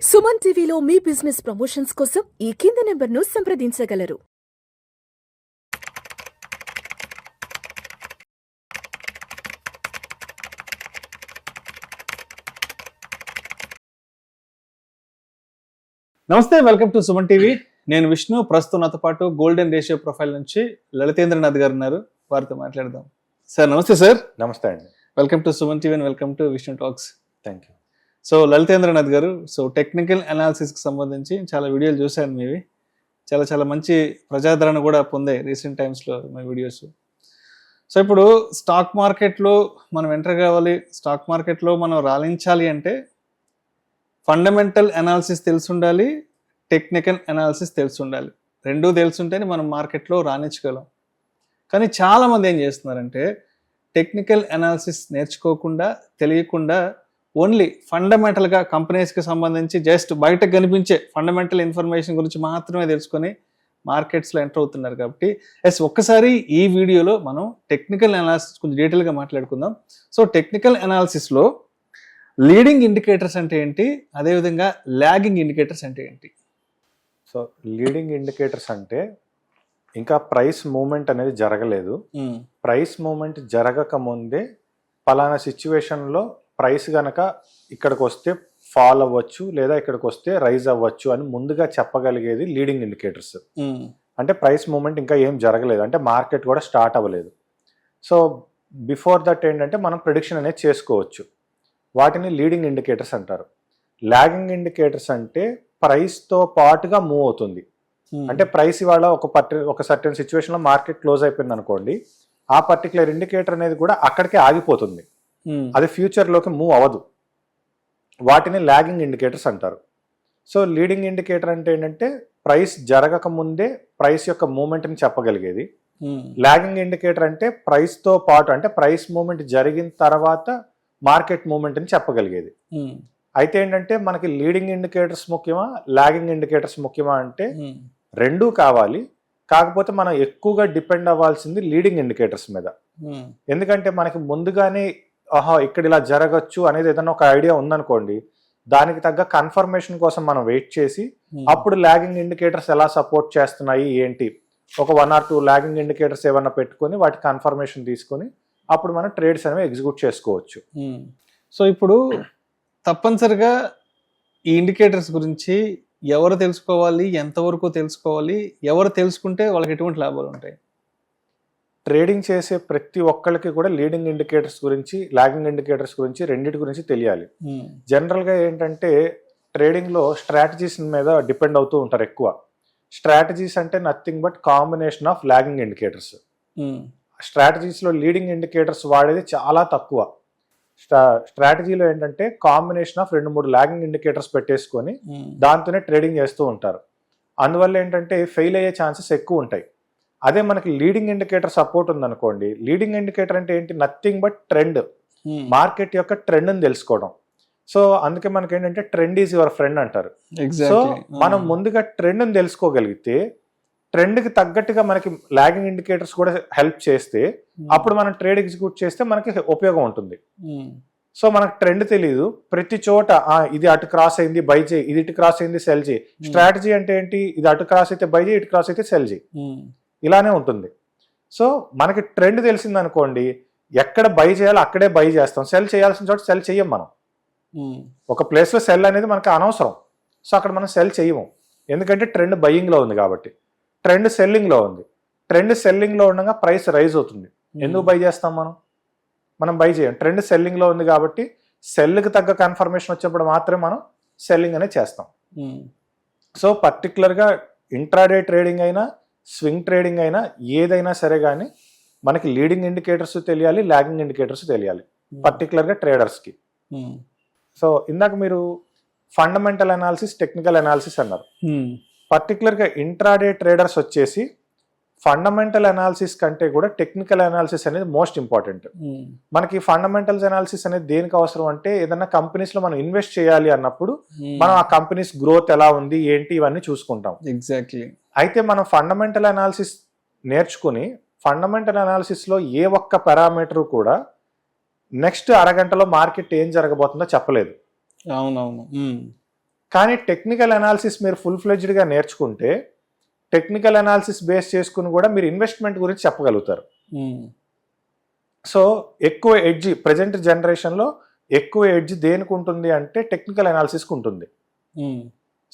సుమన్ టీవీలో మీ business promotions కోసం ఈ కింది నెంబర్ను సంప్రదించగలరు. నమస్తే, వెల్కమ్ టు సుమన్ టీవీ. నేను విష్ణు. ప్రస్తుతం నాతో పాటు గోల్డెన్ రేషియో ప్రొఫైల్ నుంచి లలితేంద్రనాథ్ గారు ఉన్నారు. వారితో మాట్లాడదాం. సార్ నమస్తే. సార్ నమస్తే అండి. Welcome to Suman TV and welcome to Vishnu talks. Thank you. So Lalithendranath గారు, సో టెక్నికల్ అనాలిసిస్కి సంబంధించి చాలా వీడియోలు చూశాను మీవి. చాలా చాలా మంచి ప్రజాదరణ కూడా పొందాయి రీసెంట్ టైమ్స్లో మీ వీడియోస్. సో ఇప్పుడు స్టాక్ మార్కెట్లో మనం ఎంటర్ కావాలి, స్టాక్ మార్కెట్లో మనం రాణించాలి అంటే ఫండమెంటల్ అనాలిసిస్ తెలిసి ఉండాలి, టెక్నికల్ అనాలిసిస్ తెలిసి ఉండాలి. రెండూ తెలుసుంటేనే మనం మార్కెట్లో రాణించగలం. కానీ చాలామంది ఏం చేస్తున్నారంటే టెక్నికల్ అనాలిసిస్ నేర్చుకోకుండా, తెలియకుండా ఓన్లీ ఫండమెంటల్గా కంపెనీస్కి సంబంధించి జస్ట్ బయటకు కనిపించే ఫండమెంటల్ ఇన్ఫర్మేషన్ గురించి మాత్రమే తెలుసుకొని మార్కెట్స్లో ఎంటర్ అవుతున్నారు. కాబట్టి ఒక్కసారి ఈ వీడియోలో మనం టెక్నికల్ అనాలిసిస్ కొంచెం డీటెయిల్గా మాట్లాడుకుందాం. సో టెక్నికల్ అనాలిసిస్లో లీడింగ్ ఇండికేటర్స్ అంటే ఏంటి, అదేవిధంగా లాగింగ్ ఇండికేటర్స్ అంటే ఏంటి? సో లీడింగ్ ఇండికేటర్స్ అంటే ఇంకా ప్రైస్ మూవ్మెంట్ అనేది జరగలేదు. ప్రైస్ మూవ్మెంట్ జరగక ముందే పలానా సిచ్యువేషన్లో ప్రైస్ గనక ఇక్కడికి వస్తే ఫాల్ అవ్వచ్చు, లేదా ఇక్కడికి వస్తే రైజ్ అవ్వచ్చు అని ముందుగా చెప్పగలిగేది లీడింగ్ ఇండికేటర్స్. అంటే ప్రైస్ మూవ్మెంట్ ఇంకా ఏం జరగలేదు, అంటే మార్కెట్ కూడా స్టార్ట్ అవ్వలేదు. సో బిఫోర్ దట్ ఏంటంటే మనం ప్రిడిక్షన్ అనేది చేసుకోవచ్చు. వాటిని లీడింగ్ ఇండికేటర్స్ అంటారు. లాగింగ్ ఇండికేటర్స్ అంటే ప్రైస్తో పాటుగా మూవ్ అవుతుంది. అంటే ప్రైస్ ఇవాళ ఒక సర్టెన్ సిచ్యువేషన్లో మార్కెట్ క్లోజ్ అయిపోయింది అనుకోండి, ఆ పర్టికులర్ ఇండికేటర్ అనేది కూడా అక్కడికే ఆగిపోతుంది, అది ఫ్యూచర్లోకి మూవ్ అవ్వదు. వాటిని లాగింగ్ ఇండికేటర్స్ అంటారు. సో లీడింగ్ ఇండికేటర్ అంటే ఏంటంటే ప్రైస్ జరగక ముందే ప్రైస్ యొక్క మూవ్మెంట్ని చెప్పగలిగేది. లాగింగ్ ఇండికేటర్ అంటే ప్రైస్తో పాటు, అంటే ప్రైస్ మూవ్మెంట్ జరిగిన తర్వాత మార్కెట్ మూవ్మెంట్ అని చెప్పగలిగేది. అయితే ఏంటంటే మనకి లీడింగ్ ఇండికేటర్స్ ముఖ్యమా, లాగింగ్ ఇండికేటర్స్ ముఖ్యమా అంటే రెండూ కావాలి. కాకపోతే మనం ఎక్కువగా డిపెండ్ అవ్వాల్సింది లీడింగ్ ఇండికేటర్స్ మీద. ఎందుకంటే మనకి ముందుగానే ఇక్కడ ఇలా జరగచ్చు అనేది ఏదైనా ఒక ఐడియా ఉందనుకోండి, దానికి తగ్గ కన్ఫర్మేషన్ కోసం మనం వెయిట్ చేసి అప్పుడు లాగింగ్ ఇండికేటర్స్ ఎలా సపోర్ట్ చేస్తున్నాయి ఏంటి, ఒక 1 or 2 లాగింగ్ ఇండికేటర్స్ ఏమన్నా పెట్టుకొని వాటి కన్ఫర్మేషన్ తీసుకొని అప్పుడు మనం ట్రేడ్స్ అనేవి ఎగ్జిక్యూట్ చేసుకోవచ్చు. సో ఇప్పుడు తప్పనిసరిగా ఈ ఇండికేటర్స్ గురించి ఎవరు తెలుసుకోవాలి, ఎంతవరకు తెలుసుకోవాలి, ఎవరు తెలుసుకుంటే వాళ్ళకి ఎటువంటి లాభాలు ఉంటాయి? ట్రేడింగ్ చేసే ప్రతి ఒక్కరికి కూడా లీడింగ్ ఇండికేటర్స్ గురించి, లాగింగ్ ఇండికేటర్స్ గురించి, రెండింటి గురించి తెలియాలి. జనరల్గా ఏంటంటే ట్రేడింగ్లో స్ట్రాటజీస్ మీద డిపెండ్ అవుతూ ఉంటారు ఎక్కువ. స్ట్రాటజీస్ అంటే nothing but combination of lagging indicators. స్ట్రాటజీస్లో లీడింగ్ ఇండికేటర్స్ వాడేది చాలా తక్కువ. స్ట్రాటజీలో ఏంటంటే కాంబినేషన్ ఆఫ్ 2-3 లాగింగ్ ఇండికేటర్స్ పెట్టేసుకొని దాంతోనే ట్రేడింగ్ చేస్తూ ఉంటారు. అందువల్ల ఏంటంటే ఫెయిల్ అయ్యే ఛాన్సెస్ ఎక్కువ ఉంటాయి. అదే మనకి లీడింగ్ ఇండికేటర్ సపోర్ట్ ఉందనుకోండి, లీడింగ్ ఇండికేటర్ అంటే ఏంటి, నథింగ్ బట్ ట్రెండ్, మార్కెట్ యొక్క ట్రెండ్ని తెలుసుకోవడం. సో అందుకే మనకి ఏంటంటే ట్రెండ్ ఈజ్ యువర్ ఫ్రెండ్ అంటారు. సో మనం ముందుగా ట్రెండ్ని తెలుసుకోగలిగితే ట్రెండ్కి తగ్గట్టుగా మనకి లాగింగ్ ఇండికేటర్స్ కూడా హెల్ప్ చేస్తే అప్పుడు మనం ట్రేడ్ ఎగ్జిక్యూట్ చేస్తే మనకి ఉపయోగం ఉంటుంది. సో మనకు ట్రెండ్ తెలియదు, ప్రతి చోట ఇది అటు క్రాస్ అయింది బై చేయి, ఇది ఇటు క్రాస్ అయింది సెల్ చేయి. స్ట్రాటజీ అంటే ఏంటి, ఇది అటు క్రాస్ అయితే బై చేయి, ఇటు క్రాస్ అయితే సెల్ చేయి, ఇలానే ఉంటుంది. సో మనకి ట్రెండ్ తెలిసింది అనుకోండి, ఎక్కడ బై చేయాలో అక్కడే బై చేస్తాం, సెల్ చేయాల్సిన చోట సెల్ చెయ్యం. మనం ఒక ప్లేస్లో సెల్ అనేది మనకి అనవసరం, సో అక్కడ మనం సెల్ చెయ్యము. ఎందుకంటే ట్రెండ్ బయ్యింగ్లో ఉంది కాబట్టి. ట్రెండ్ సెల్లింగ్లో ఉంది, ట్రెండ్ సెల్లింగ్లో ఉండగా ప్రైస్ రైజ్ అవుతుంది, ఎందుకు బై చేస్తాం మనం బై చేయం. ట్రెండ్ సెల్లింగ్లో ఉంది కాబట్టి సెల్కి తగ్గ కన్ఫర్మేషన్ వచ్చినప్పుడు మాత్రమే మనం సెల్లింగ్ అనేది చేస్తాం. సో పర్టికులర్గా ఇంట్రాడే ట్రేడింగ్ అయినా స్వింగ్ ట్రేడింగ్ అయినా ఏదైనా సరే కానీ మనకి లీడింగ్ ఇండికేటర్స్ తెలియాలి, లాగింగ్ ఇండికేటర్స్ తెలియాలి, పర్టికులర్గా ట్రేడర్స్కి. సో ఇందాక మీరు ఫండమెంటల్ అనాలిసిస్, టెక్నికల్ అనాలిసిస్ అన్నారు. పర్టికులర్గా ఇంట్రాడే ట్రేడర్స్ వచ్చేసి ఫండమెంటల్ అనాలిసిస్ కంటే కూడా టెక్నికల్ అనాలిసిస్ అనేది మోస్ట్ ఇంపార్టెంట్. మనకి ఫండమెంటల్స్ అనాలిసిస్ అనేది దేనికి అవసరం అంటే ఏదైనా కంపెనీస్లో మనం ఇన్వెస్ట్ చేయాలి అన్నప్పుడు మనం ఆ కంపెనీస్ గ్రోత్ ఎలా ఉంది ఏంటి ఇవన్నీ చూసుకుంటాం. ఎగ్జాక్ట్లీ. అయితే మనం ఫండమెంటల్ అనాలిసిస్ నేర్చుకుని ఫండమెంటల్ అనాలిసిస్లో ఏ ఒక్క పారామీటర్ కూడా నెక్స్ట్ అరగంటలో మార్కెట్ ఏం జరగబోతుందో చెప్పలేదు. అవునవును. కానీ టెక్నికల్ అనాలిసిస్ మీరు ఫుల్ ఫ్లెడ్జ్డ్గా నేర్చుకుంటే టెక్నికల్ అనాలిసిస్ బేస్ చేసుకుని కూడా మీరు ఇన్వెస్ట్మెంట్ గురించి చెప్పగలుగుతారు. సో ఎక్కువ ఎడ్జ్ ప్రజెంట్ జనరేషన్లో ఎక్కువ ఎడ్జ్ దేనికి ఉంటుంది అంటే టెక్నికల్ అనాలిసిస్కి ఉంటుంది.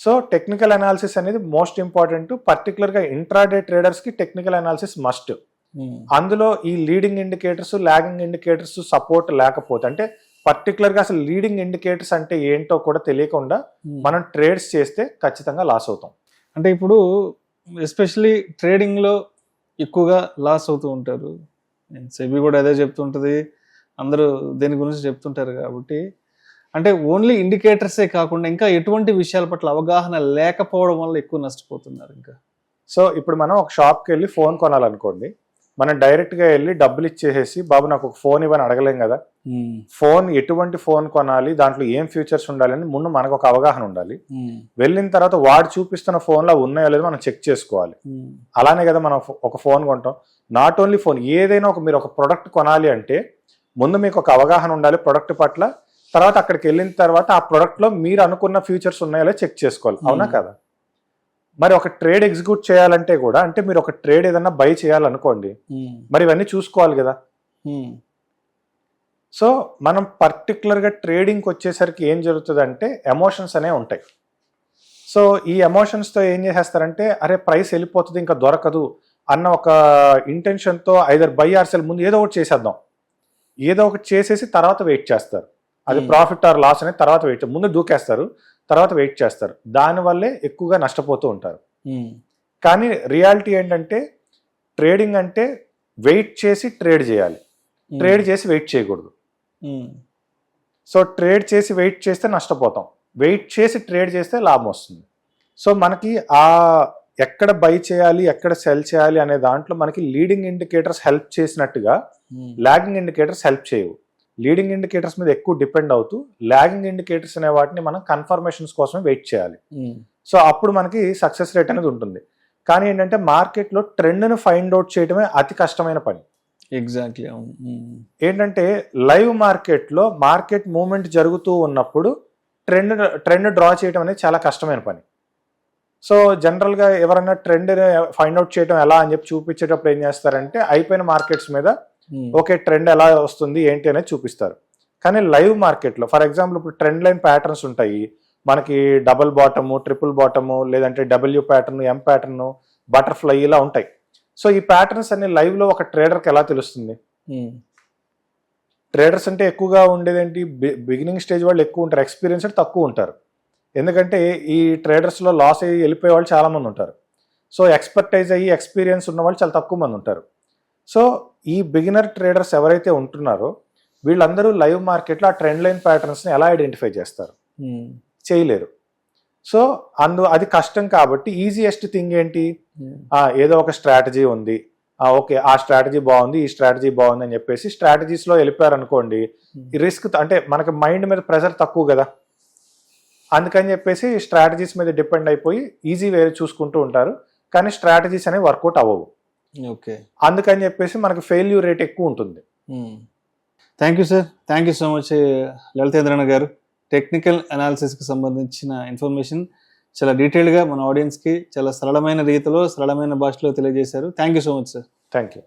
సో టెక్నికల్ అనాలిసిస్ అనేది మోస్ట్ ఇంపార్టెంట్. పర్టికులర్గా ఇంట్రాడే ట్రేడర్స్కి టెక్నికల్ అనాలిసిస్ మస్ట్. అందులో ఈ leading indicators, lagging indicators support లేకపోతే, అంటే పర్టికులర్గా అసలు లీడింగ్ ఇండికేటర్స్ అంటే ఏంటో కూడా తెలియకుండా మనం ట్రేడ్స్ చేస్తే ఖచ్చితంగా లాస్ అవుతాం. అంటే ఇప్పుడు ఎస్పెషలీ ట్రేడింగ్లో ఎక్కువగా లాస్ అవుతూ ఉంటారు. సెబీ కూడా అదే చెప్తుంటుంది, అందరూ దేని గురించి చెప్తుంటారు. కాబట్టి అంటే ఓన్లీ ఇండికేటర్సే కాకుండా ఇంకా ఎటువంటి విషయాల పట్ల అవగాహన లేకపోవడం వల్ల ఎక్కువ నష్టపోతున్నారు ఇంకా. సో ఇప్పుడు మనం ఒక షాప్కి వెళ్ళి ఫోన్ కొనాలనుకోండి, మనం డైరెక్ట్గా వెళ్ళి డబ్బులు ఇచ్చేసేసి బాబు నాకు ఒక ఫోన్ ఇవ్వని అడగలేం కదా. ఫోన్ ఎటువంటి ఫోన్ కొనాలి, దాంట్లో ఏం ఫీచర్స్ ఉండాలని ముందు మనకు ఒక అవగాహన ఉండాలి. వెళ్ళిన తర్వాత వాడు చూపిస్తున్న ఫోన్లో ఉన్నాయో లేదో మనం చెక్ చేసుకోవాలి. అలానే కదా మనం ఒక ఫోన్ కొంటాం. నాట్ ఓన్లీ ఫోన్, ఏదైనా మీరు ఒక ప్రొడక్ట్ కొనాలి అంటే ముందు మీకు ఒక అవగాహన ఉండాలి ప్రొడక్ట్ పట్ల. తర్వాత అక్కడికి వెళ్ళిన తర్వాత ఆ ప్రొడక్ట్లో మీరు అనుకున్న ఫీచర్స్ ఉన్నాయో చెక్ చేసుకోవాలి. అవునా కదా? మరి ఒక ట్రేడ్ ఎగ్జిక్యూట్ చేయాలంటే కూడా, అంటే మీరు ఒక ట్రేడ్ ఏదన్నా బై చేయాలనుకోండి, మరి ఇవన్నీ చూసుకోవాలి కదా. సో మనం పర్టికులర్గా ట్రేడింగ్కి వచ్చేసరికి ఏం జరుగుతుంది అంటే ఎమోషన్స్ అనేవి ఉంటాయి. సో ఈ ఎమోషన్స్తో ఏం చేసేస్తారంటే అరే ప్రైస్ వెళ్ళిపోతుంది ఇంకా దొరకదు అన్న ఒక ఇంటెన్షన్తో ఐదర్ బై ఆర్ సెల్ ముందు ఏదో ఒకటి చేసేద్దాం, ఏదో ఒకటి చేసేసి తర్వాత వెయిట్ చేస్తారు. అది ప్రాఫిట్ ఆర్ లాస్ అనేది తర్వాత వెయిట్, ముందు దూకేస్తారు తర్వాత వెయిట్ చేస్తారు. దానివల్లే ఎక్కువగా నష్టపోతూ ఉంటారు. కానీ రియాలిటీ ఏంటంటే ట్రేడింగ్ అంటే వెయిట్ చేసి ట్రేడ్ చేయాలి, ట్రేడ్ చేసి వెయిట్ చేయకూడదు. సో ట్రేడ్ చేసి వెయిట్ చేస్తే నష్టపోతాం, వెయిట్ చేసి ట్రేడ్ చేస్తే లాభం వస్తుంది. సో మనకి ఆ ఎక్కడ బై చేయాలి ఎక్కడ సెల్ చేయాలి అనే దాంట్లో మనకి లీడింగ్ ఇండికేటర్స్ హెల్ప్ చేసినట్టుగా లాగింగ్ ఇండికేటర్స్ హెల్ప్ చేయవు. లీడింగ్ ఇండికేటర్స్ మీద ఎక్కువ డిపెండ్ అవుతూ లాగింగ్ ఇండికేటర్స్ అనే వాటిని మనం కన్ఫర్మేషన్స్ కోసమే వెయిట్ చేయాలి. సో అప్పుడు మనకి సక్సెస్ రేట్ అనేది ఉంటుంది. కానీ ఏంటంటే మార్కెట్లో ట్రెండ్ను ఫైండ్ అవుట్ చేయడమే అతి కష్టమైన పని. ఎగ్జాక్ట్లీ. ఏంటంటే లైవ్ మార్కెట్లో మార్కెట్ మూవ్మెంట్ జరుగుతూ ఉన్నప్పుడు ట్రెండ్ డ్రా చేయడం అనేది చాలా కష్టమైన పని. సో జనరల్గా ఎవరైనా ట్రెండ్ ఫైండ్ అవుట్ చేయడం ఎలా అని చెప్పి చూపించేటప్పుడు ఏం చేస్తారంటే అయిపోయిన మార్కెట్స్ మీద ఓకే ట్రెండ్ ఎలా వస్తుంది ఏంటి అనేది చూపిస్తారు. కానీ లైవ్ మార్కెట్లో ఫర్ ఎగ్జాంపుల్ ఇప్పుడు ట్రెండ్ లైన్ ప్యాటర్న్స్ ఉంటాయి మనకి, డబుల్ బాటము, ట్రిపుల్ బాటము, లేదంటే డబ్ల్యూ ప్యాటర్న్, ఎం ప్యాటర్న్, బటర్ఫ్లై ఇలా ఉంటాయి. సో ఈ ప్యాటర్న్స్ అన్ని లైవ్లో ఒక ట్రేడర్కి ఎలా తెలుస్తుంది? ట్రేడర్స్ అంటే ఎక్కువగా ఉండేది ఏంటి, బిగినింగ్ స్టేజ్ వాళ్ళు ఎక్కువ ఉంటారు, ఎక్స్పీరియన్స్ తక్కువ ఉంటారు. ఎందుకంటే ఈ ట్రేడర్స్లో లాస్ అయ్యి వెళ్ళిపోయే వాళ్ళు చాలామంది ఉంటారు. సో ఎక్స్పర్టైజ్ అయ్యి ఎక్స్పీరియన్స్ ఉన్న వాళ్ళు చాలా తక్కువ మంది ఉంటారు. సో ఈ బిగినర్ ట్రేడర్స్ ఎవరైతే ఉంటున్నారో వీళ్ళందరూ లైవ్ మార్కెట్లో ఆ ట్రెండ్ లైన్ ప్యాటర్న్స్ని ఎలా ఐడెంటిఫై చేస్తారు? చేయలేరు. సో అది కష్టం. కాబట్టి ఈజియెస్ట్ థింగ్ ఏంటి, ఏదో ఒక స్ట్రాటజీ ఉంది, ఓకే ఆ స్ట్రాటజీ బాగుంది, ఈ స్ట్రాటజీ బాగుంది అని చెప్పేసి స్ట్రాటజీస్లో వెళ్ళిపోయారు అనుకోండి, రిస్క్ అంటే మనకి మైండ్ మీద ప్రెషర్ తక్కువ కదా, అందుకని చెప్పేసి స్ట్రాటజీస్ మీద డిపెండ్ అయిపోయి ఈజీ వేరే చూసుకుంటూ ఉంటారు. కానీ స్ట్రాటజీస్ అనేవి వర్కౌట్ అవ్వవు. ఓకే, అందుకని చెప్పేసి మనకి ఫెయిల్యూర్ రేట్ ఎక్కువ ఉంటుంది. Thank you sir, thank you so much Lalithendran గారు. టెక్నికల్ అనాలిసిస్కి సంబంధించిన ఇన్ఫర్మేషన్ చాలా డీటెయిల్గా మన ఆడియన్స్కి చాలా సరళమైన రీతిలో సరళమైన భాషలో తెలియజేశారు. Thank you so much sir. Thank you.